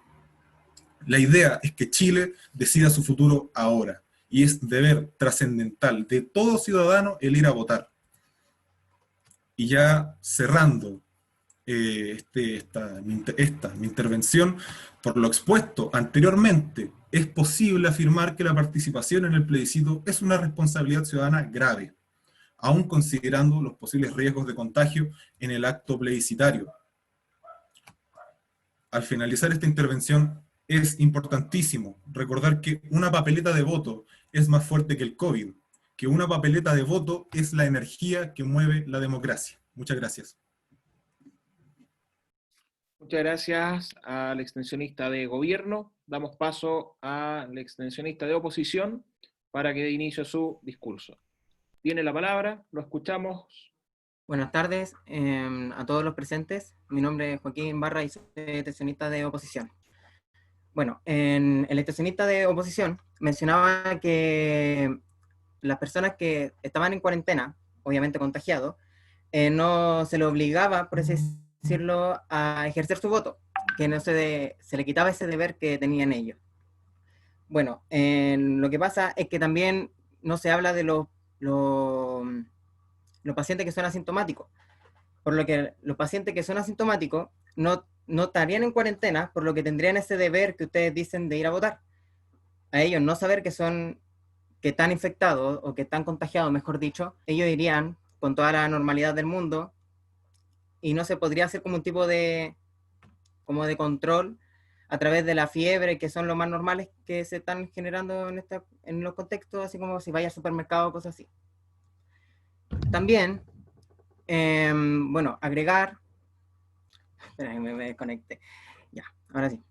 La idea es que Chile decida su futuro ahora, y es deber trascendental de todo ciudadano el ir a votar. Y ya cerrando mi intervención, por lo expuesto anteriormente, es posible afirmar que la participación en el plebiscito es una responsabilidad ciudadana grave, aún considerando los posibles riesgos de contagio en el acto plebiscitario. Al finalizar esta intervención, es importantísimo recordar que una papeleta de voto es más fuerte que el COVID, que una papeleta de voto es la energía que mueve la democracia. Muchas gracias. Muchas gracias al extensionista de gobierno. Damos paso al extensionista de oposición para que dé inicio a su discurso. Tiene la palabra, lo escuchamos. Buenas tardes a todos los presentes. Mi nombre es Joaquín Barra y soy extensionista de oposición. Bueno, el extensionista de oposición mencionaba que las personas que estaban en cuarentena, obviamente contagiados, no se les obligaba, por así decirlo, a ejercer su voto, que no se le quitaba ese deber que tenían ellos. Bueno, lo que pasa es que también no se habla de los pacientes que son asintomáticos, por lo que los pacientes que son asintomáticos no no estarían en cuarentena, por lo que tendrían ese deber que ustedes dicen de ir a votar. A ellos no saber que están infectados o que están contagiados, mejor dicho, ellos irían con toda la normalidad del mundo y no se podría hacer como un tipo de control a través de la fiebre, que son los más normales que se están generando en los contextos, así como si vaya al supermercado o cosas así. También, bueno, agregar... Espera, me desconecté. Ya, ahora sí.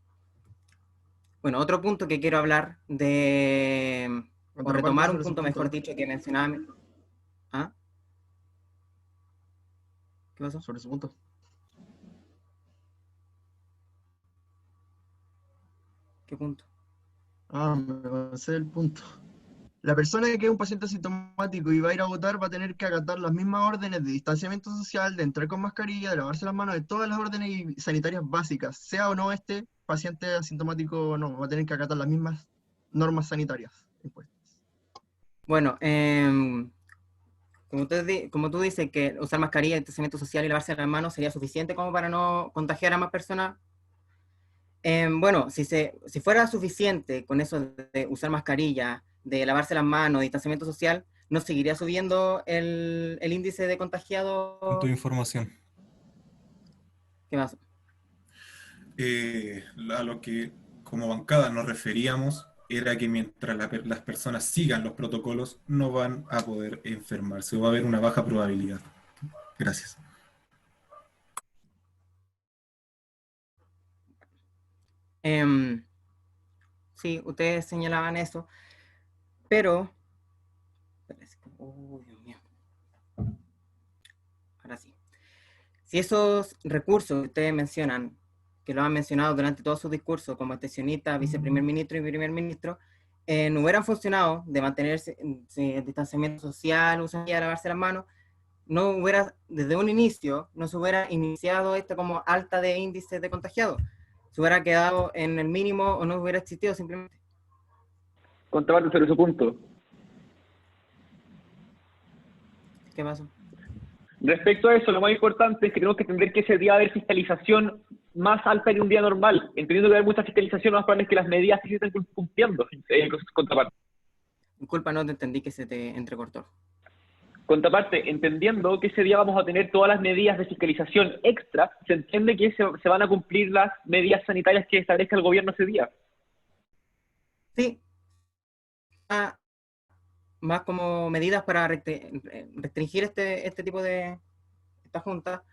Bueno, otro punto que quiero hablar o retomar un punto, mejor dicho, que mencionaba... ¿Ah? ¿Qué pasó? Sobre ese punto. ¿Qué punto? Me pasé el punto. La persona que es un paciente asintomático y va a ir a votar va a tener que acatar las mismas órdenes de distanciamiento social, de entrar con mascarilla, de lavarse las manos, de todas las órdenes sanitarias básicas, sea o no este paciente asintomático o no, va a tener que acatar las mismas normas sanitarias impuestas. Bueno, como tú dices que usar mascarilla, distanciamiento social y lavarse las manos sería suficiente como para no contagiar a más personas. Bueno, si fuera suficiente con eso de usar mascarilla, de lavarse las manos, distanciamiento social, ¿no seguiría subiendo el índice de contagiados? Punto de información. ¿Qué más? A lo que como bancada nos referíamos era que mientras las personas sigan los protocolos no van a poder enfermarse o va a haber una baja probabilidad. Gracias. Sí, ustedes señalaban eso, pero... Oh, Dios mío. Ahora sí. Si esos recursos que ustedes mencionan, que lo han mencionado durante todo su discurso, como extensionista, viceprimer ministro y primer ministro, no hubieran funcionado de mantenerse en distanciamiento social, usar y lavarse las manos, no hubiera, desde un inicio, no se hubiera iniciado esta como alta de índices de contagiados. Se hubiera quedado en el mínimo o no hubiera existido simplemente. Contraparte sobre su punto. ¿Qué pasó? Respecto a eso, lo más importante es que tenemos que entender que ese día va a haber fiscalización más alta que un día normal. Entendiendo que va a haber mucha fiscalización, lo más probable es que las medidas sí se estén cumpliendo. Contraparte. Disculpa, no te entendí, que se te entrecortó. Contraparte, entendiendo que ese día vamos a tener todas las medidas de fiscalización extra, se entiende que se van a cumplir las medidas sanitarias que establezca el gobierno ese día. Sí. Más como medidas para restringir este tipo de esta junta,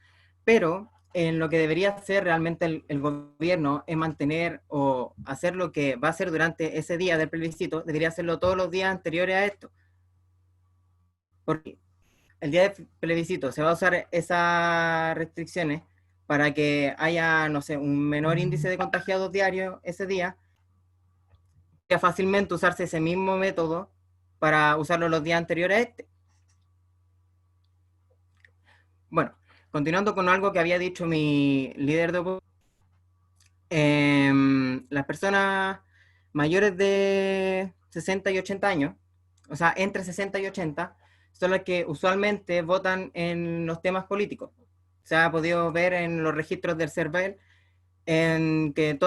pero en lo que debería hacer realmente el gobierno es mantener o hacer lo que va a hacer durante ese día del plebiscito, debería hacerlo todos los días anteriores a esto. Porque el día del plebiscito se va a usar esas restricciones para que haya, no sé, un menor índice de contagiados diarios ese día, que fácilmente usarse ese mismo método para usarlo los días anteriores a este. Bueno, continuando con algo que había dicho mi líder de oposición, las personas mayores de 60 y 80 años, o sea, entre 60 y 80, son las que usualmente votan en los temas políticos. Se ha podido ver en los registros del CERVEL en que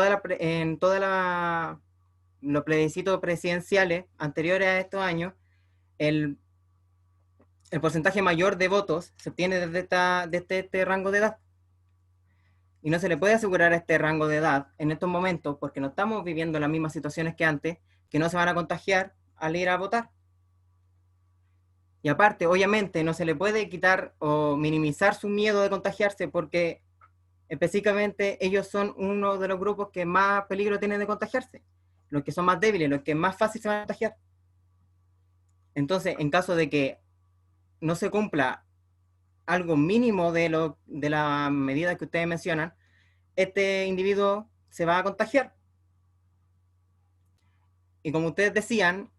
los plebiscitos presidenciales anteriores a estos años, el porcentaje mayor de votos se obtiene desde este rango de edad. Y no se le puede asegurar a este rango de edad en estos momentos, porque no estamos viviendo las mismas situaciones que antes, que no se van a contagiar al ir a votar. Y aparte, obviamente, no se le puede quitar o minimizar su miedo de contagiarse, porque específicamente ellos son uno de los grupos que más peligro tienen de contagiarse, los que son más débiles, los que más fácil se van a contagiar. Entonces, en caso de que no se cumpla algo mínimo de la medida que ustedes mencionan, este individuo se va a contagiar. Y como ustedes decían,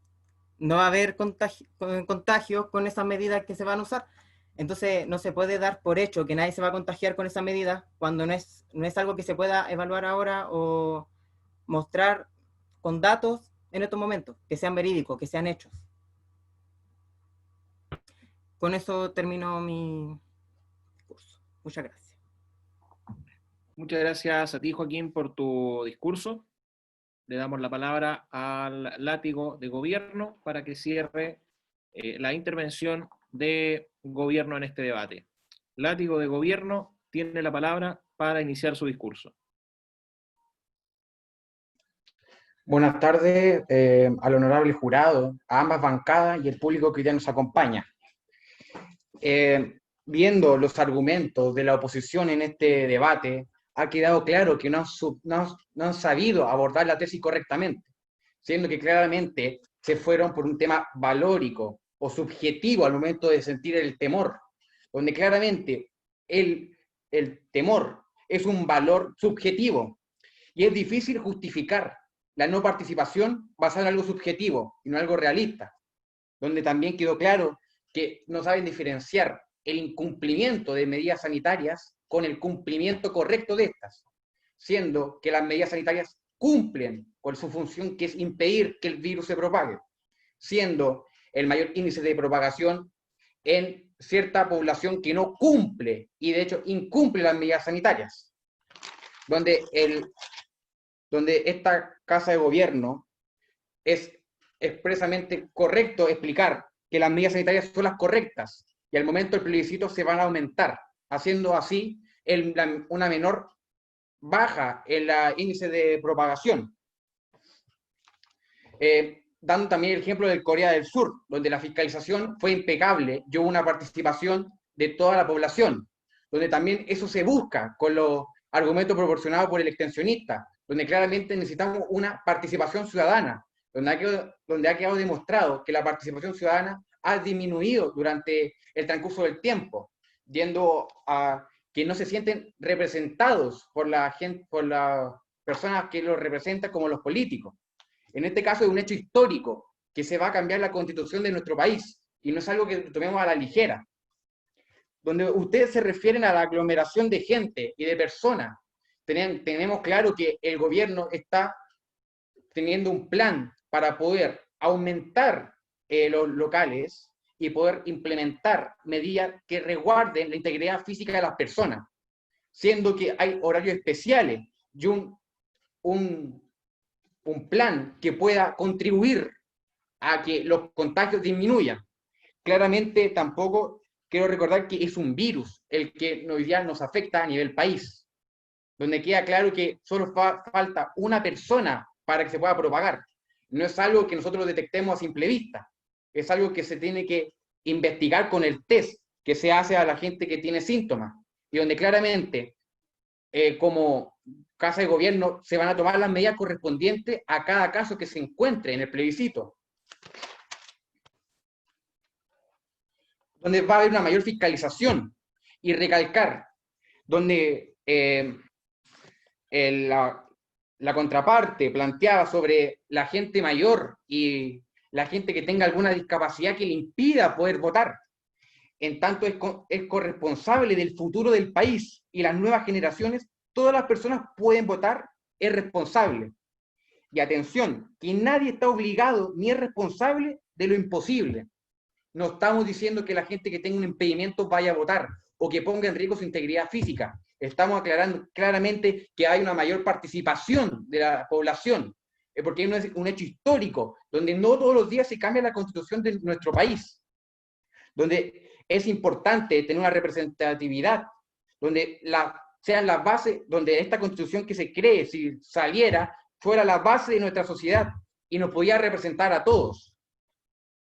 no va a haber contagios con esas medidas que se van a usar. Entonces, no se puede dar por hecho que nadie se va a contagiar con esa medida cuando no es algo que se pueda evaluar ahora o mostrar con datos en estos momentos, que sean verídicos, que sean hechos. Con eso termino mi curso. Muchas gracias. Muchas gracias a ti, Joaquín, por tu discurso. Le damos la palabra al látigo de gobierno para que cierre la intervención de gobierno en este debate. Látigo de gobierno tiene la palabra para iniciar su discurso. Buenas tardes al honorable jurado, a ambas bancadas y el público que ya nos acompaña. Viendo los argumentos de la oposición en este debate, ha quedado claro que no han sabido abordar la tesis correctamente, siendo que claramente se fueron por un tema valórico o subjetivo al momento de sentir el temor, donde claramente el temor es un valor subjetivo y es difícil justificar la no participación basada en algo subjetivo y no algo realista, donde también quedó claro que no saben diferenciar el incumplimiento de medidas sanitarias con el cumplimiento correcto de estas, siendo que las medidas sanitarias cumplen con su función, que es impedir que el virus se propague, siendo el mayor índice de propagación en cierta población que no cumple, y de hecho incumple las medidas sanitarias, donde esta Casa de Gobierno es expresamente correcto explicar que las medidas sanitarias son las correctas, y al momento del plebiscito se van a aumentar, haciendo así una menor baja en el índice de propagación. Dando también el ejemplo de Corea del Sur, donde la fiscalización fue impecable y hubo una participación de toda la población, donde también eso se busca con los argumentos proporcionados por el extensionista, donde claramente necesitamos una participación ciudadana, donde ha quedado demostrado que la participación ciudadana ha disminuido durante el transcurso del tiempo, yendo a que no se sienten representados por la gente, por las personas que los representan como los políticos. En este caso es un hecho histórico que se va a cambiar la constitución de nuestro país y no es algo que tomemos a la ligera. Donde ustedes se refieren a la aglomeración de gente y de personas, tenemos claro que el gobierno está teniendo un plan para poder aumentar los locales y poder implementar medidas que resguarden la integridad física de las personas, siendo que hay horarios especiales y un plan que pueda contribuir a que los contagios disminuyan. Claramente tampoco quiero recordar que es un virus el que hoy día nos afecta a nivel país, donde queda claro que solo falta una persona para que se pueda propagar. No es algo que nosotros detectemos a simple vista, es algo que se tiene que investigar con el test que se hace a la gente que tiene síntomas, y donde claramente, como Casa de Gobierno, se van a tomar las medidas correspondientes a cada caso que se encuentre en el plebiscito, donde va a haber una mayor fiscalización, y recalcar, donde la contraparte planteaba sobre la gente mayor y la gente que tenga alguna discapacidad que le impida poder votar. En tanto es corresponsable del futuro del país y las nuevas generaciones, todas las personas pueden votar, es responsable. Y atención, que nadie está obligado ni es responsable de lo imposible. No estamos diciendo que la gente que tenga un impedimento vaya a votar o que ponga en riesgo su integridad física. Estamos aclarando claramente que hay una mayor participación de la población, porque es un hecho histórico, donde no todos los días se cambia la constitución de nuestro país, donde es importante tener una representatividad, donde sean las bases, donde esta constitución que se cree, si saliera, fuera la base de nuestra sociedad y nos podía representar a todos.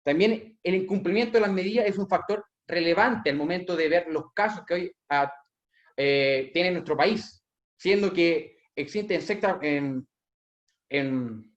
También el incumplimiento de las medidas es un factor relevante al momento de ver los casos que hoy tiene nuestro país, siendo que existen en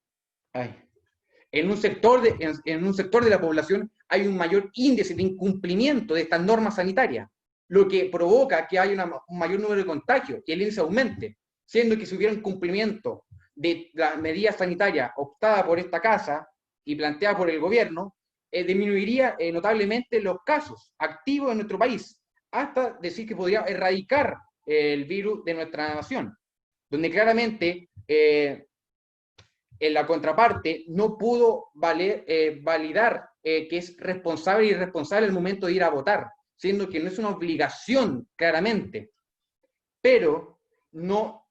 un sector de la población hay un mayor índice de incumplimiento de estas normas sanitarias, lo que provoca que haya un mayor número de contagios y el índice aumente, siendo que si hubiera un cumplimiento de las medidas sanitarias optadas por esta casa y planteadas por el gobierno, disminuiría notablemente los casos activos en nuestro país, hasta decir que podría erradicar el virus de nuestra nación, donde claramente en la contraparte no pudo validar que es responsable y irresponsable el momento de ir a votar, siendo que no es una obligación claramente, pero no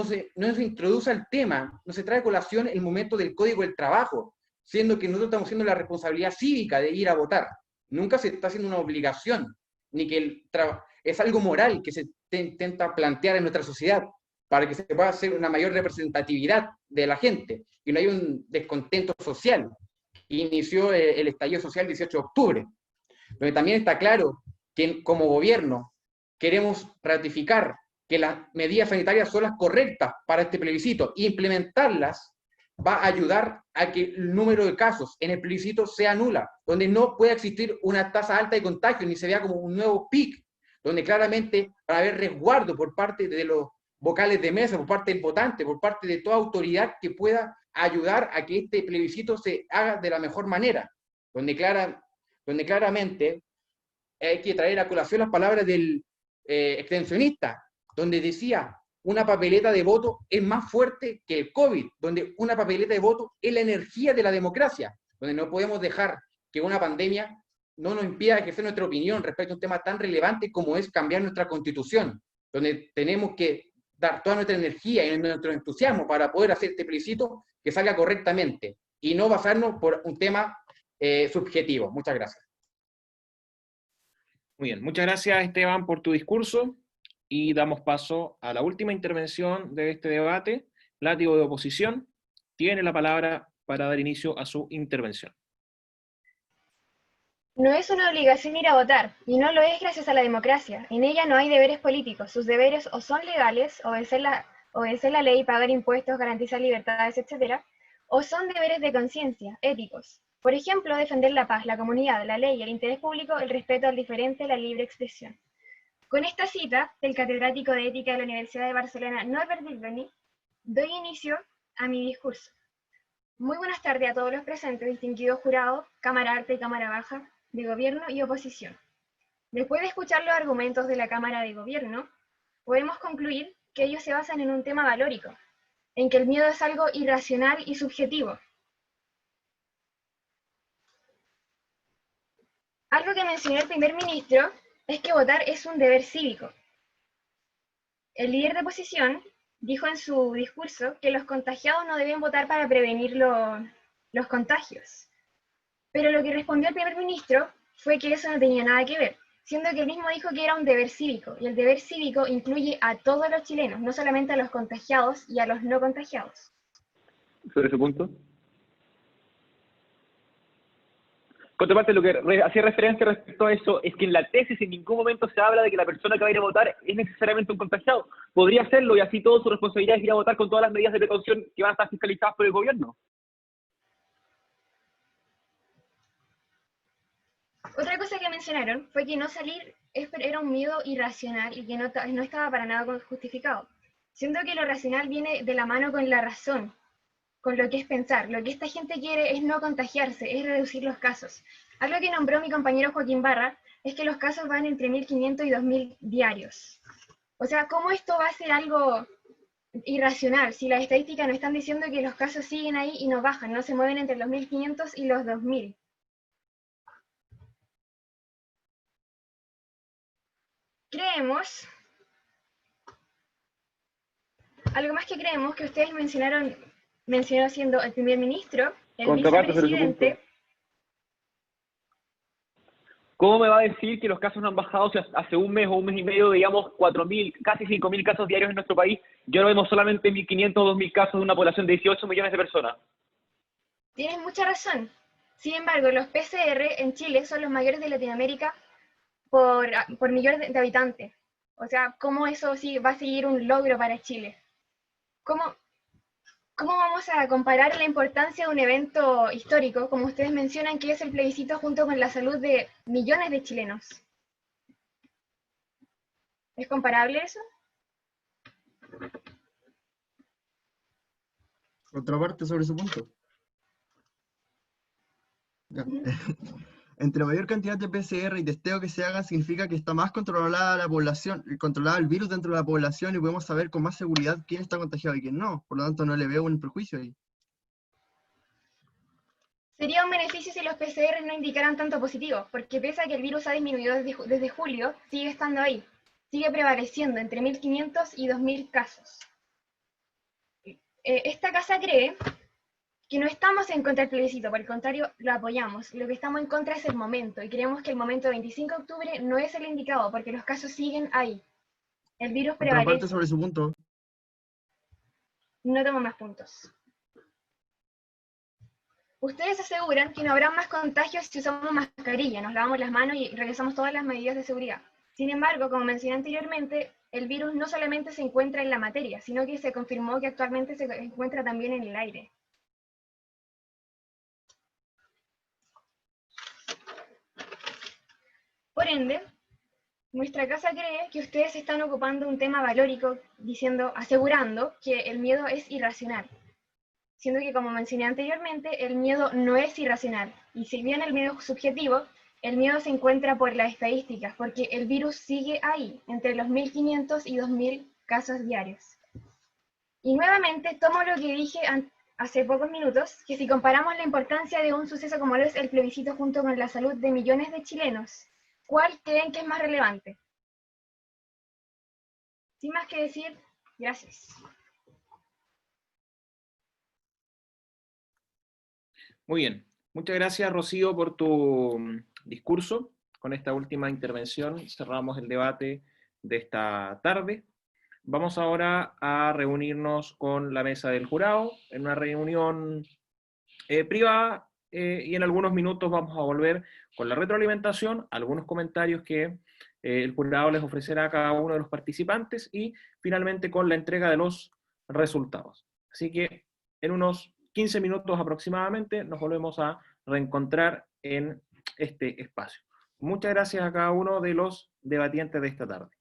se introduce el tema, no se trae a colación el momento del Código del Trabajo, siendo que nosotros estamos haciendo la responsabilidad cívica de ir a votar. Nunca se está haciendo una obligación, ni que es algo moral que se intenta plantear en nuestra sociedad para que se pueda hacer una mayor representatividad de la gente y no haya un descontento social. Inició el estallido social el 18 de octubre, donde también está claro que como gobierno queremos ratificar que las medidas sanitarias son las correctas para este plebiscito e implementarlas va a ayudar a que el número de casos en el plebiscito sea nula, donde no pueda existir una tasa alta de contagio ni se vea como un nuevo pic, donde claramente va a haber resguardo por parte de los vocales de mesa, por parte del votante, por parte de toda autoridad que pueda ayudar a que este plebiscito se haga de la mejor manera, donde claramente hay que traer a colación las palabras del extensionista, donde decía, una papeleta de voto es más fuerte que el COVID, donde una papeleta de voto es la energía de la democracia, donde no podemos dejar que una pandemia no nos impida ejercer nuestra opinión respecto a un tema tan relevante como es cambiar nuestra constitución, donde tenemos que dar toda nuestra energía y nuestro entusiasmo para poder hacer este plebiscito que salga correctamente y no basarnos por un tema subjetivo. Muchas gracias. Muy bien, muchas gracias Esteban por tu discurso y damos paso a la última intervención de este debate. Látigo de Oposición tiene la palabra para dar inicio a su intervención. No es una obligación ir a votar, y no lo es gracias a la democracia. En ella no hay deberes políticos. Sus deberes o son legales, obedecer la ley, pagar impuestos, garantizar libertades, etc., o son deberes de conciencia, éticos. Por ejemplo, defender la paz, la comunidad, la ley, el interés público, el respeto al diferente, la libre expresión. Con esta cita del catedrático de Ética de la Universidad de Barcelona, Norbert Wilbeni, doy inicio a mi discurso. Muy buenas tardes a todos los presentes, distinguidos jurados, Cámara Alta y Cámara Baja, de Gobierno y Oposición. Después de escuchar los argumentos de la Cámara de Gobierno, podemos concluir que ellos se basan en un tema valórico, en que el miedo es algo irracional y subjetivo. Algo que mencionó el primer ministro es que votar es un deber cívico. El líder de oposición dijo en su discurso que los contagiados no deben votar para prevenir los contagios. Pero lo que respondió el primer ministro fue que eso no tenía nada que ver, siendo que él mismo dijo que era un deber cívico, y el deber cívico incluye a todos los chilenos, no solamente a los contagiados y a los no contagiados. ¿Sobre ese punto? Contraparte, lo que hacía referencia respecto a eso es que en la tesis en ningún momento se habla de que la persona que va a ir a votar es necesariamente un contagiado. Podría serlo y así todo su responsabilidad es ir a votar con todas las medidas de precaución que van a estar fiscalizadas por el gobierno. Otra cosa que mencionaron fue que no salir era un miedo irracional y que no estaba para nada justificado. Siento que lo racional viene de la mano con la razón, con lo que es pensar. Lo que esta gente quiere es no contagiarse, es reducir los casos. Algo que nombró mi compañero Joaquín Barra es que los casos van entre 1.500 y 2.000 diarios. O sea, ¿cómo esto va a ser algo irracional si las estadísticas nos están diciendo que los casos siguen ahí y no bajan, no se mueven entre los 1.500 y los 2.000? Creemos, algo más que creemos, que ustedes mencionó siendo el primer ministro, el vicepresidente. ¿Cómo me va a decir que los casos no han bajado si hace un mes o un mes y medio veíamos 4.000, casi 5.000 casos diarios en nuestro país? Y ahora vemos solamente 1.500 o 2.000 casos de una población de 18 millones de personas. Tienes mucha razón. Sin embargo, los PCR en Chile son los mayores de Latinoamérica por millón de habitantes. O sea, ¿cómo eso sí va a seguir un logro para Chile? ¿Cómo vamos a comparar la importancia de un evento histórico, como ustedes mencionan, que es el plebiscito, junto con la salud de millones de chilenos? ¿Es comparable eso? Otra parte sobre ese punto. Ya. Entre mayor cantidad de PCR y testeo que se hagan significa que está más controlada la población, controlada el virus dentro de la población y podemos saber con más seguridad quién está contagiado y quién no. Por lo tanto, no le veo un perjuicio ahí. Sería un beneficio si los PCR no indicaran tanto positivo, porque pese a que el virus ha disminuido desde julio, sigue estando ahí. sigue prevaleciendo entre 1.500 y 2.000 casos. Esta casa cree que no estamos en contra del plebiscito, por el contrario, lo apoyamos. Lo que estamos en contra es el momento, y creemos que el momento del 25 de octubre no es el indicado, porque los casos siguen ahí. El virus Contraparte prevalece. sobre su punto. No tomo más puntos. Ustedes aseguran que no habrá más contagios si usamos mascarilla, nos lavamos las manos y realizamos todas las medidas de seguridad. Sin embargo, como mencioné anteriormente, el virus no solamente se encuentra en la materia, sino que se confirmó que actualmente se encuentra también en el aire. Por ende, nuestra casa cree que ustedes están ocupando un tema valórico, asegurando que el miedo es irracional. Siendo que, como mencioné anteriormente, el miedo no es irracional. Y si bien el miedo es subjetivo, el miedo se encuentra por las estadísticas, porque el virus sigue ahí, entre los 1.500 y 2.000 casos diarios. Y nuevamente tomo lo que dije hace pocos minutos, que si comparamos la importancia de un suceso como lo es el plebiscito junto con la salud de millones de chilenos, ¿cuál creen que es más relevante? Sin más que decir, gracias. Muy bien. Muchas gracias, Rocío, por tu discurso. Con esta última intervención cerramos el debate de esta tarde. Vamos ahora a reunirnos con la mesa del jurado en una reunión privada y en algunos minutos vamos a volver con la retroalimentación, algunos comentarios que el jurado les ofrecerá a cada uno de los participantes y finalmente con la entrega de los resultados. Así que en unos 15 minutos aproximadamente nos volvemos a reencontrar en este espacio. Muchas gracias a cada uno de los debatientes de esta tarde.